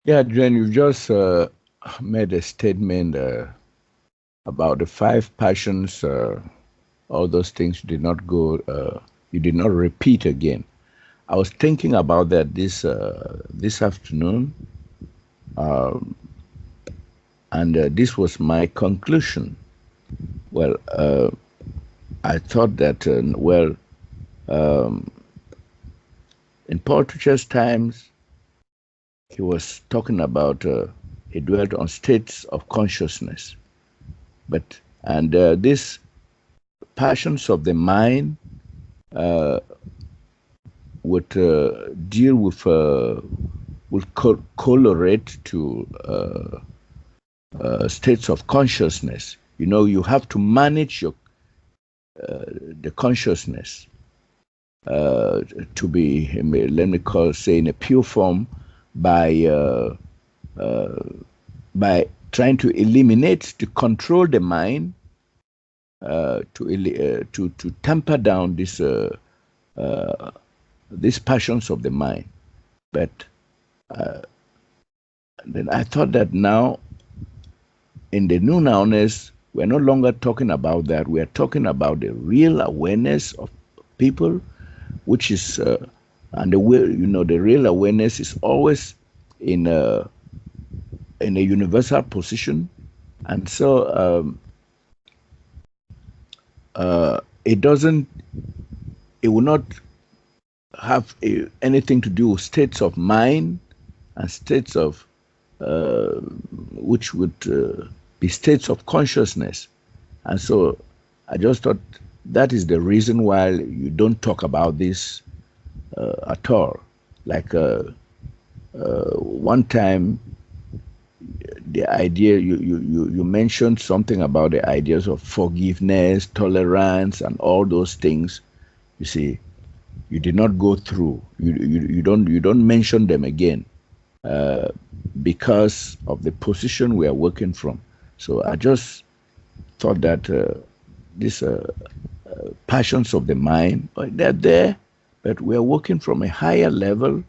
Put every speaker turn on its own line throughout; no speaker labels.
Yeah, Duane, you just made a statement about the five passions. All those things did not go. You did not repeat again. I was thinking about that this afternoon, and this was my conclusion. Well, I thought that in Paul Tuchel's times, he was talking about he dwelt on states of consciousness, but and these passions of the mind would deal with correlate to states of consciousness. You know, you have to manage your the consciousness to be, let me call, say, in a pure form by by trying to eliminate, to control the mind, to temper down these passions of the mind. But then I thought that now in the new nowness, we're no longer talking about that. We are talking about the real awareness of people, which is, and the will, the real awareness is always in a universal position, and so it doesn't, it will not have anything to do with states of mind and states of which would be states of consciousness. And so I just thought that is the reason why you don't talk about this at all. Like one time, the idea you mentioned something about the ideas of forgiveness, tolerance, and all those things. You see, you did not go through. You don't mention them again because of the position we are working from. So I just thought that these passions of the mind, they're there, but we are working from a higher level,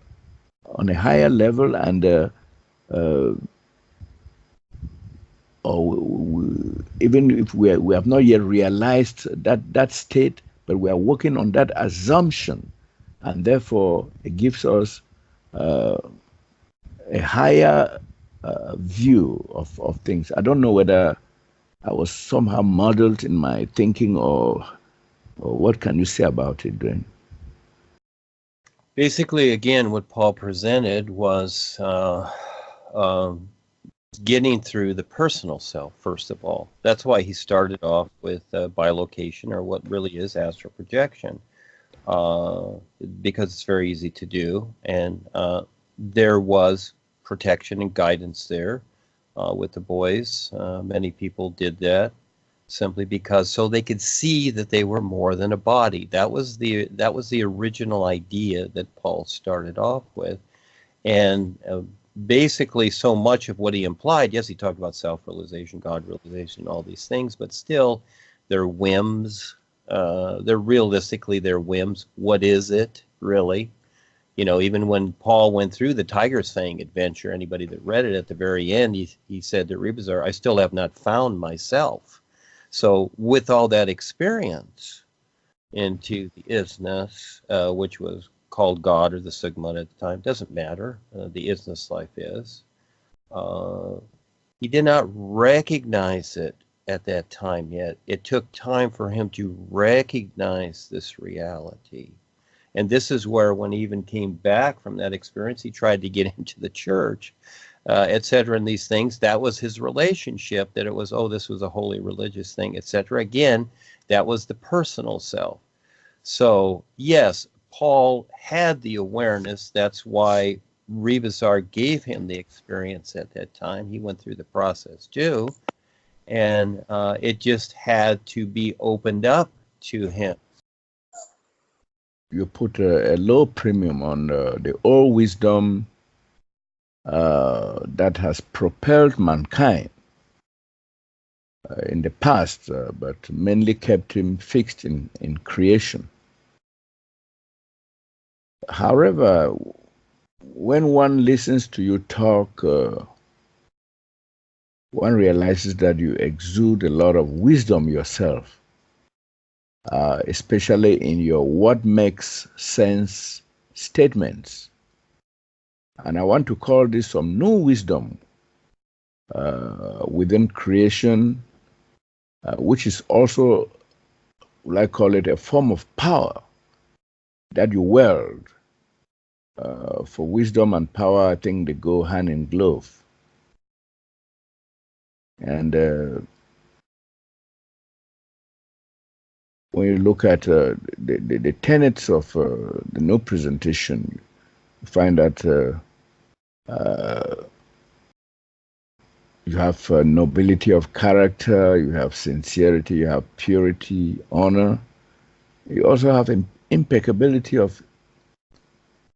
on a higher level, and even if we have not yet realized that state, but we are working on that assumption, and therefore it gives us a higher view of things. I don't know whether I was somehow muddled in my thinking, or what can you say about it, Duane?
Basically, again, what Paul presented was getting through the personal self, first of all. That's why he started off with bilocation, or what really is astral projection, because it's very easy to do. And there was protection and guidance there with the boys. Many people did that simply because so they could see that they were more than a body. That was the original idea that Paul started off with. And basically so much of what he implied, yes, he talked about self-realization, God-realization, all these things, but still they're whims. They're realistically their whims. What is it, really? You know, even when Paul went through the Tiger's Fang adventure, anybody that read it at the very end, he said to Rebazar, I still have not found myself. So with all that experience into the isness, which was called God or the Sigma at the time, doesn't matter, the isness life is, he did not recognize it at that time yet. It took time for him to recognize this reality. And this is where, when he even came back from that experience, he tried to get into the church, etc. And these things, that was his relationship, that it was, oh, this was a holy religious thing, etc. Again, that was the personal self. So, yes, Paul had the awareness. That's why Rebazar gave him the experience at that time. He went through the process too. And it just had to be opened up to him.
You put a low premium on the old wisdom that has propelled mankind in the past, but mainly kept him fixed in creation. However, when one listens to you talk, one realizes that you exude a lot of wisdom yourself, especially in your what makes sense statements. And I want to call this some new wisdom within creation, which is also, I call it, a form of power that you wield. For wisdom and power, I think they go hand in glove. And when you look at the tenets of the new presentation, you find that you have nobility of character, you have sincerity, you have purity, honor. You also have impeccability of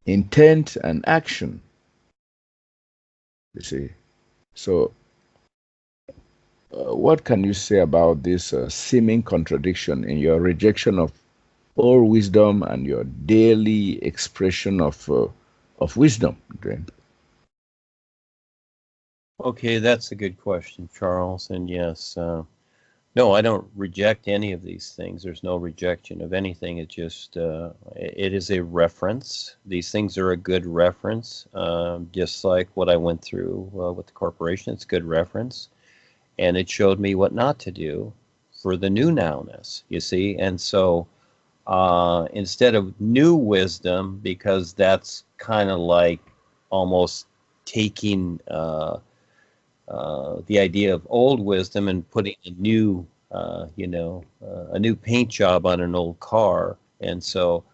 intent and action. You see, so what can you say about this seeming contradiction in your rejection of all wisdom and your daily expression of wisdom, Duane?
Okay, that's a good question, Charles. And yes, no, I don't reject any of these things. There's no rejection of anything. It just, it is a reference. These things are a good reference, just like what I went through with the corporation. It's good reference. And it showed me what not to do for the new nowness, you see. And so instead of new wisdom, because that's kind of like almost taking the idea of old wisdom and putting a new, a new paint job on an old car. And so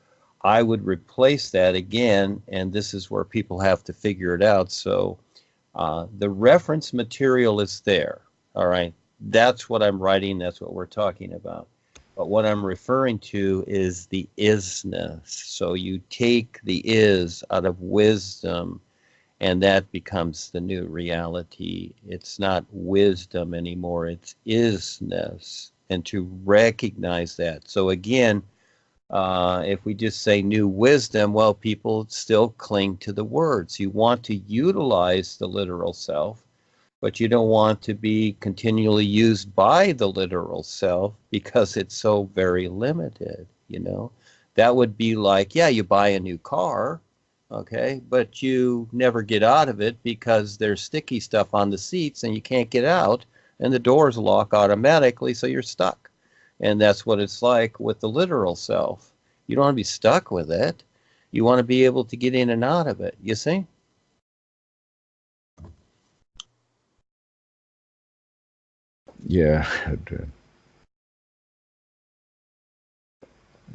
I would replace that again, and this is where people have to figure it out. So the reference material is there, all right? That's what I'm writing, that's what we're talking about. But what I'm referring to is the isness. So you take the is out of wisdom, and that becomes the new reality. It's not wisdom anymore, it's isness. And to recognize that. So again, if we just say new wisdom, well, people still cling to the words. You want to utilize the literal self, but you don't want to be continually used by the literal self because it's so very limited, you know. That would be like, yeah, you buy a new car, okay, but you never get out of it because there's sticky stuff on the seats and you can't get out, and the doors lock automatically, so you're stuck. And that's what it's like with the literal self. You don't want to be stuck with it. You want to be able to get in and out of it, you see?
Yeah,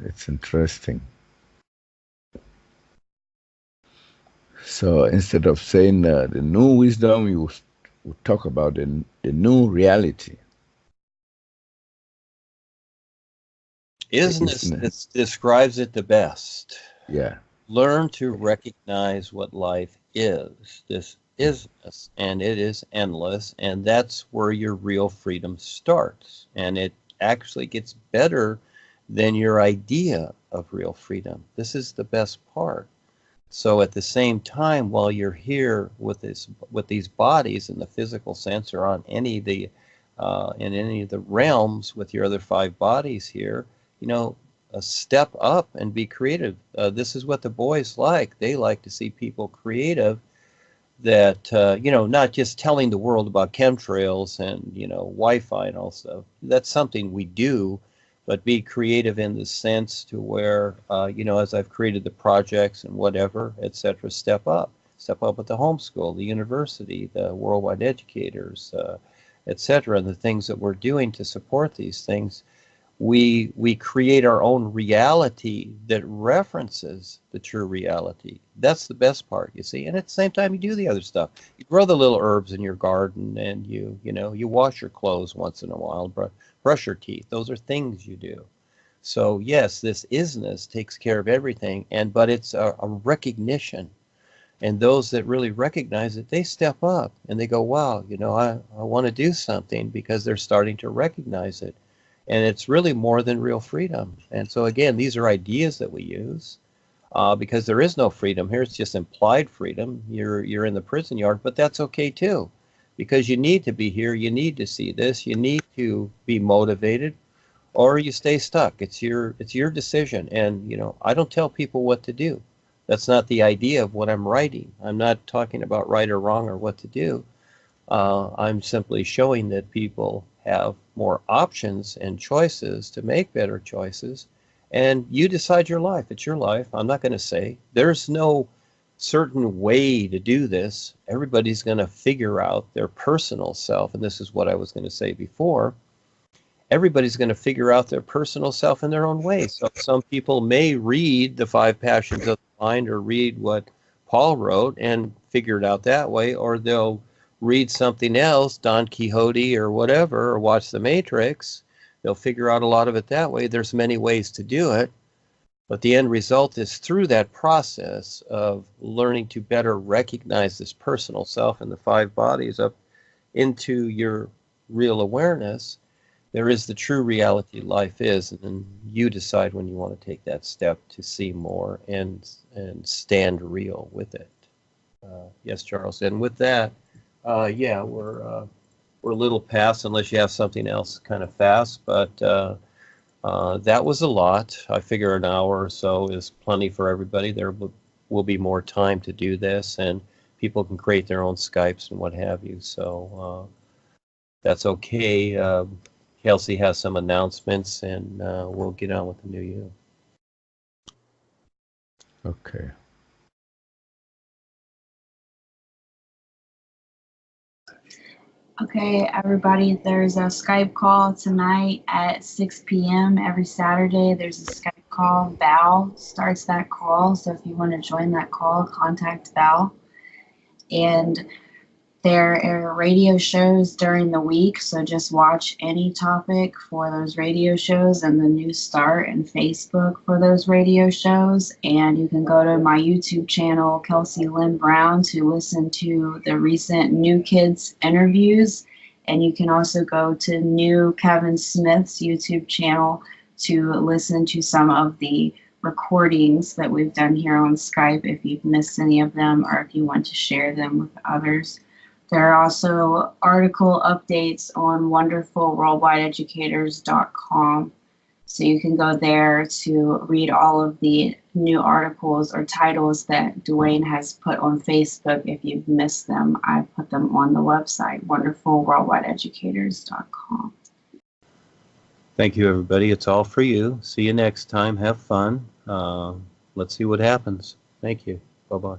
it's interesting. So instead of saying the new wisdom, you would talk about the new reality.
Isness describes it the best.
Yeah.
Learn to recognize what life is. This isness, and it is endless, and that's where your real freedom starts. And it actually gets better than your idea of real freedom. This is the best part. So at the same time, while you're here with these bodies in the physical sense, or on any of the in any of the realms with your other five bodies here, you know, step up and be creative. This is what the boys like. They like to see people creative. That you know, not just telling the world about chemtrails and, you know, Wi-Fi and all stuff. That's something we do, but be creative in the sense to where, you know, as I've created the projects and whatever, etc., step up at the homeschool, the university, the worldwide educators, etc., and the things that we're doing to support these things. We create our own reality that references the true reality. That's the best part, you see. And at the same time, you do the other stuff. You grow the little herbs in your garden, and you know, you wash your clothes once in a while, brush your teeth. Those are things you do. So yes, this isness takes care of everything, but it's a recognition. And those that really recognize it, they step up and they go, wow, you know, I want to do something, because they're starting to recognize it. And it's really more than real freedom. And so again, these are ideas that we use. because there is no freedom here. It's just implied freedom. You're in the prison yard, but that's okay too, because you need to be here. You need to see this. You need to be motivated, or you stay stuck. It's your decision. And I don't tell people what to do. That's not the idea of what I'm writing. I'm not talking about right or wrong or what to do. I'm simply showing that people have more options and choices to make better choices, and you decide your life. It's your life. I'm not going to say there's no certain way to do this. Everybody's going to figure out their personal self, and this is what I was going to say before. Everybody's going to figure out their personal self in their own way. So some people may read the Five Passions of the Mind or read what Paul wrote and figure it out that way, or they'll read something else, Don Quixote or whatever, or watch The Matrix. They'll figure out a lot of it that way. There's many ways to do it, but the end result is through that process of learning to better recognize this personal self and the five bodies up into your real awareness. There is the true reality life is, and then you decide when you want to take that step to see more and stand real with it. Yes, Charles. And with that, yeah, we're a little past, unless you have something else kind of fast. But that was a lot. I figure an hour or so is plenty for everybody. There will be more time to do this, and people can create their own Skypes and what have you. So that's okay. Kelsey has some announcements, and we'll get on with the new you.
Okay.
Okay, everybody, there's a Skype call tonight at 6 p.m. every Saturday. There's a Skype call. Val starts that call, so if you want to join that call, contact Val. And there are radio shows during the week, so just watch any topic for those radio shows and the New Start and Facebook for those radio shows. And you can go to my YouTube channel, Kelsey Lynn Brown, to listen to the recent New Kids interviews. And you can also go to New Kevin Smith's YouTube channel to listen to some of the recordings that we've done here on Skype if you've missed any of them or if you want to share them with others. There are also article updates on wonderfulworldwideeducators.com. So you can go there to read all of the new articles or titles that Duane has put on Facebook. If you've missed them, I put them on the website, wonderfulworldwideeducators.com.
Thank you, everybody. It's all for you. See you next time. Have fun. Let's see what happens. Thank you. Bye-bye.